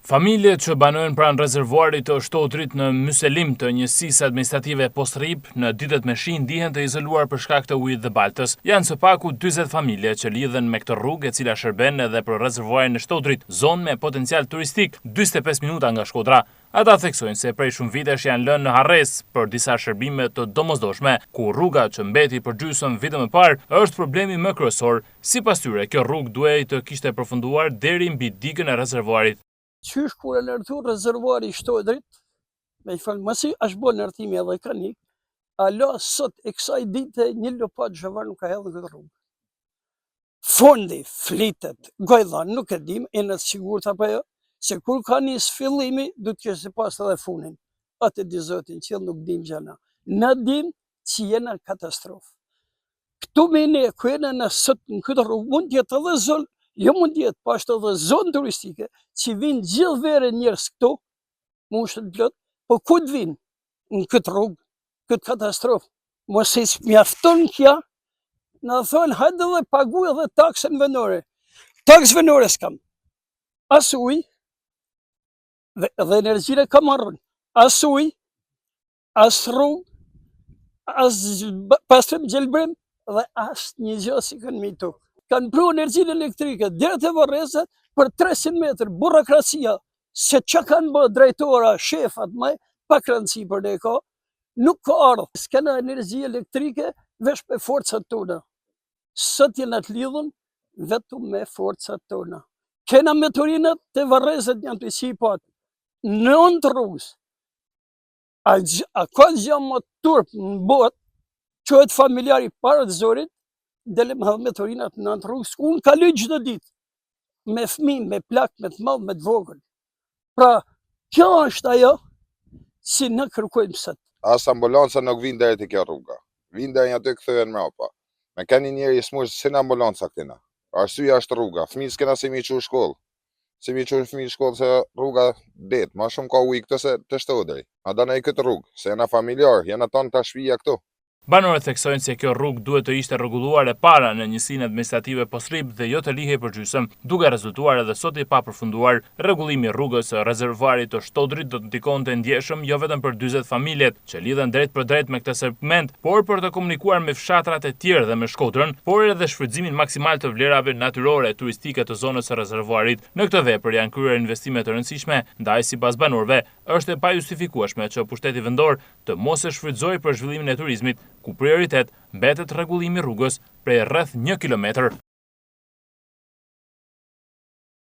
Familjet që banojnë pranë rezervuarit të Shtodrit në Myselim të njësisë administrative Postrip në ditët me shi ndihen të izoluar për shkak të ujit dhe baltës. Janë së paku 40 familje që lidhen me këtë rrugë e cila shërben edhe për rezervuarin e Shtodrit, zonë me potencial turistik 45 minuta nga Shkodra. Ata theksojnë se prej shumë vitesh janë lënë në harres për disa shërbime të domosdoshme, ku rruga që mbeti përgjysmë vite më parë është problemi më kryesor. Sipas tyre, kjo rrugë duhej të kishte përfunduar deri mbi digën e rezervuarit. Qysh kur e ndërtu rezervuari i Shtodrit, me i falë mësi, është bo ndërtimi edhe kanik, alo sot e kësaj dite një lopat zhëvar nuk ka hedhë këtë rrugë. Fondi, flitet, gojda, nuk e dim, e në të sigurt apo jo, se kur ka njës fillimi, du të kështë pas edhe funin. Atë di zotin që nuk dim gjana. Në dim që jena katastrofë. Këtu me ne, ku jena në sot në këtë rrugë, mund tjetë edhe zonë, jo mund tjetë, pa është edhe zonë turistike, që vinë gjithë vere njërës këtu, mushën plot, po ku të vinë në këtë rrugë, këtë katastrofë? Mos e mjafton kja, në thonë, hajde dhe pagu edhe taksën venore. Taksë venore s'kam. As ujë, dhe energjire ka marrën. As ujë, as rrugë, as pastrim gjelbrim, dhe as një gjë si kanë mi tokë. Kanë pru energjinë elektrike, dhe të Varrezat, për 300 metrë, burokracia, se që kanë bë drejtora, shefat, pak rëndësi për ne ka, nuk ka ardhë. S'kena energji elektrike, vesh për forcat tona. Sot jena të lidhën, vetëm me forcat tona. Kena motorinat të Varrezat janë të qipat, në të rrugës. A ka gjë më turp në botë, qëhet familjari parë të zorit, dele me motorinat në të rrugës, unë kaloj gjithë ditë, me fëmijë, me plak, me të madh, me të vogël. Pra, kjo është ajo, si në kërkojmë sot. As ambulanca nuk vinë deri te kjo rruga. Vinë deri aty kthehen mbrapa. Me keni njëri smush sin ambulanca këtina. Arsyeja është rruga. Fëmijë s'kena si mi çu shkollë. Si mi çu fëmijë shkollë se rruga det, më shumë ka ujë këtë se të Shtodri. A dana i këtë rrugë, se jena familjar, jena tonë ta shtëpia këtu. Banorët theksojnë se kjo rrugë duhet të ishte rregulluar e para në njësinë administrative Postrip dhe jo të lihej përgjysmë, duke rezultuar edhe sot i papërfunduar. Rregullimi i rrugës së rezervuarit të Shtodrit do të ndikonte ndjeshëm jo vetëm për 40 familjet që lidhen drejt për drejt me këtë segment, por për të komunikuar me fshatrat e tjerë dhe me Shkodrën, por edhe shfrytëzimin maksimal të vlerave natyrore turistike të zonës së rezervuarit. Në këtë vepër janë kryer investime të rëndësishme, ndaj sipas banorëve është e pajustifikueshme që pushteti vendor të mos e shfrytëzojë për zhvillimin e turizmit, ku prioritet mbetet rregullimi i rrugës prej rreth 1 kilometër.